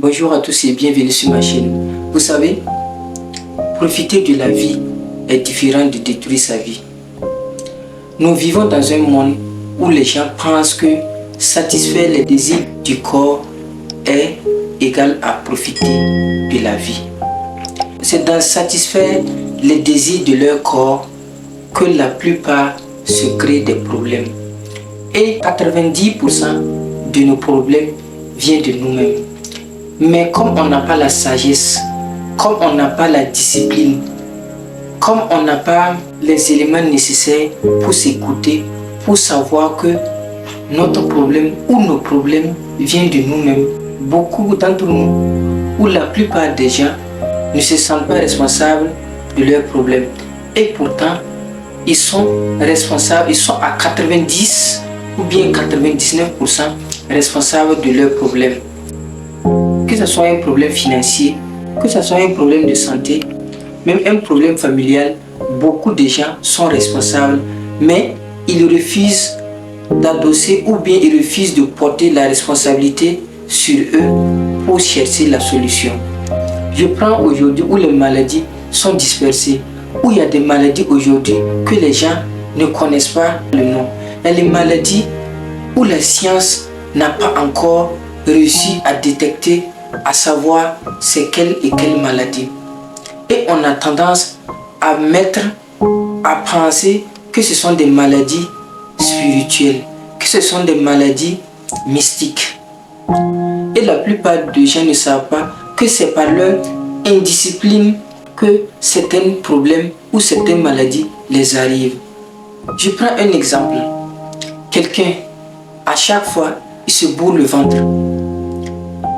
Bonjour à tous et bienvenue sur ma chaîne. Vous savez, profiter de la vie est différent de détruire sa vie. Nous vivons dans un monde où les gens pensent que satisfaire les désirs du corps est égal à profiter de la vie. C'est dans satisfaire les désirs de leur corps que la plupart se créent des problèmes. Et 90% de nos problèmes viennent de nous-mêmes. Mais comme on n'a pas la sagesse, comme on n'a pas la discipline, comme on n'a pas les éléments nécessaires pour s'écouter, pour savoir que notre problème ou nos problèmes viennent de nous-mêmes, beaucoup d'entre nous, ou la plupart des gens, ne se sentent pas responsables de leurs problèmes. Et pourtant, ils sont responsables, ils sont à 90 ou bien 99% responsables de leurs problèmes. Que ce soit un problème financier, que ce soit un problème de santé, même un problème familial, beaucoup de gens sont responsables, mais ils refusent d'adosser ou bien ils refusent de porter la responsabilité sur eux pour chercher la solution. Je prends aujourd'hui où les maladies sont dispersées, où il y a des maladies aujourd'hui que les gens ne connaissent pas le nom. Il y a les maladies où la science n'a pas encore réussi à détecter, à savoir c'est quelle et quelle maladie. Et on a tendance à penser que ce sont des maladies spirituelles, que ce sont des maladies mystiques. Et la plupart des gens ne savent pas que c'est par leur indiscipline que certains problèmes ou certaines maladies les arrivent. Je prends un exemple. Quelqu'un, à chaque fois, il se bourre le ventre.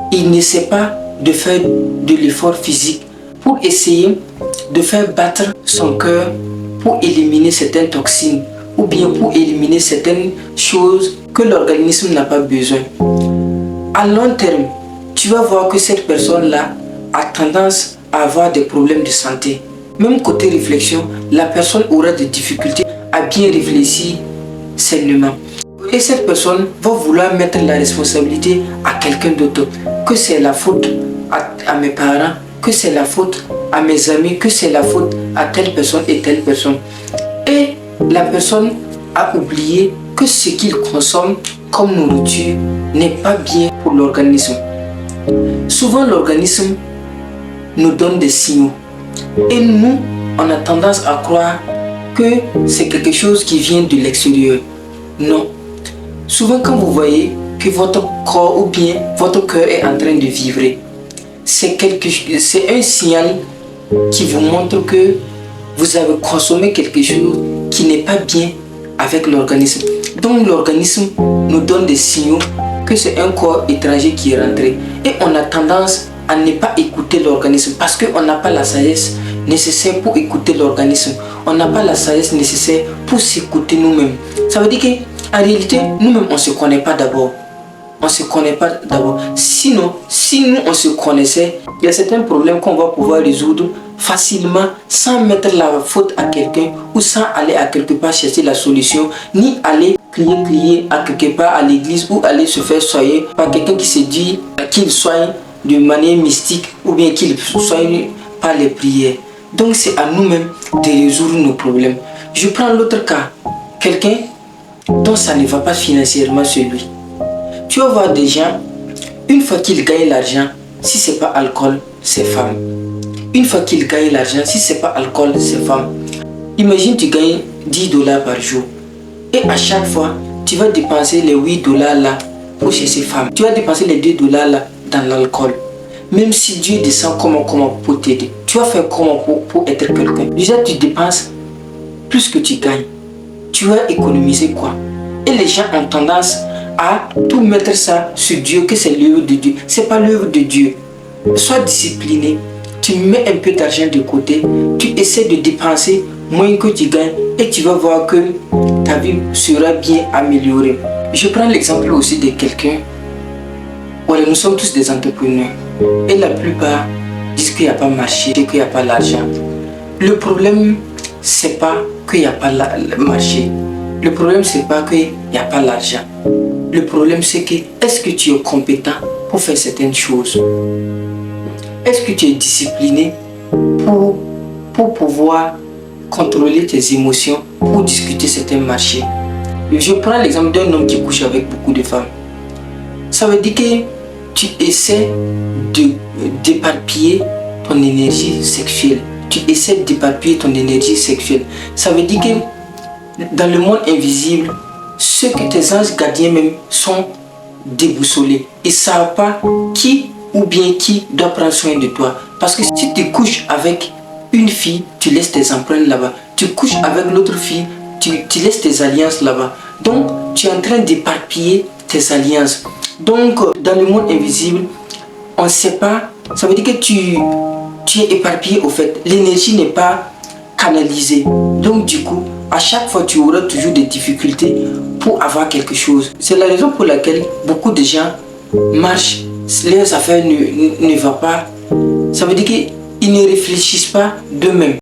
Il n'essaie pas de faire de l'effort physique pour essayer de faire battre son cœur pour éliminer certaines toxines ou bien pour éliminer certaines choses que l'organisme n'a pas besoin. À long terme, tu vas voir que cette personne-là a tendance à avoir des problèmes de santé. Même côté réflexion, la personne aura des difficultés à bien réfléchir sainement. Et cette personne va vouloir mettre la responsabilité à quelqu'un d'autre. Que c'est la faute à mes parents, que c'est la faute à mes amis, que c'est la faute à telle personne et telle personne. Et la personne a oublié que ce qu'il consomme comme nourriture n'est pas bien pour l'organisme. Souvent l'organisme nous donne des signaux. Et nous, on a tendance à croire que c'est quelque chose qui vient de l'extérieur. Non. Souvent quand vous voyez que votre corps ou bien votre cœur est en train de vibrer, c'est un signal qui vous montre que vous avez consommé quelque chose qui n'est pas bien avec l'organisme. Donc l'organisme nous donne des signaux que c'est un corps étranger qui est rentré. Et on a tendance à ne pas écouter l'organisme parce qu'on n'a pas la sagesse nécessaire pour écouter l'organisme. On n'a pas la sagesse nécessaire pour s'écouter nous-mêmes. Ça veut dire qu'en réalité, nous-mêmes, on ne se connaît pas d'abord. On ne se connaît pas d'abord. Sinon, si nous, on se connaissait, il y a certains problèmes qu'on va pouvoir résoudre facilement sans mettre la faute à quelqu'un ou sans aller à quelque part chercher la solution, ni aller crier à quelque part à l'église ou aller se faire soigner par quelqu'un qui se dit qu'il soigne de manière mystique ou bien qu'il soigne par les prières. Donc c'est à nous-mêmes de résoudre nos problèmes. Je prends l'autre cas. Quelqu'un dont ça ne va pas financièrement sur lui. Tu vas voir des gens, une fois qu'ils gagnent l'argent, si c'est pas alcool, c'est femme. Une fois qu'ils gagnent l'argent, si c'est pas alcool, c'est femme. Imagine tu gagnes $10 par jour. Et à chaque fois, tu vas dépenser les $8 là pour chez ces femmes. Tu vas dépenser les $2 là dans l'alcool. Même si Dieu descend comment pour t'aider. Tu vas faire comment pour être quelqu'un. Déjà tu dépenses plus que tu gagnes. Tu vas économiser quoi? Et les gens ont tendance à tout mettre ça sur Dieu, que c'est l'œuvre de Dieu. C'est pas l'œuvre de Dieu. Sois discipliné. Tu mets un peu d'argent de côté. Tu essaies de dépenser moins que tu gagnes. Et tu vas voir que ta vie sera bien améliorée. Je prends l'exemple aussi de quelqu'un. Voilà, nous sommes tous des entrepreneurs. Et la plupart disent qu'il n'y a pas marché, qu'il n'y a pas l'argent. Le problème, c'est pas qu'il n'y a pas le marché. Le problème, c'est pas qu'il n'y a pas l'argent. Le problème, c'est que est-ce que tu es compétent pour faire certaines choses? Est-ce que tu es discipliné pour pouvoir contrôler tes émotions, pour discuter certains marchés? Je prends l'exemple d'un homme qui couche avec beaucoup de femmes. Ça veut dire que tu essaies d'éparpiller ton énergie sexuelle. Tu essaies d'éparpiller ton énergie sexuelle. Ça veut dire que dans le monde invisible, ceux que tes anges gardiens même sont déboussolés. Ils ne savent pas qui ou bien qui doit prendre soin de toi. Parce que si tu couches avec une fille, tu laisses tes empreintes là-bas. Tu couches avec l'autre fille, tu laisses tes alliances là-bas. Donc, tu es en train d'éparpiller tes alliances. Donc, dans le monde invisible, on ne sait pas. Ça veut dire que tu es éparpillé au fait. L'énergie n'est pas canalisée. Donc, du coup, à chaque fois, tu auras toujours des difficultés pour avoir quelque chose. C'est la raison pour laquelle beaucoup de gens marchent, leurs affaires ne vont pas. Ça veut dire qu'ils ne réfléchissent pas d'eux-mêmes.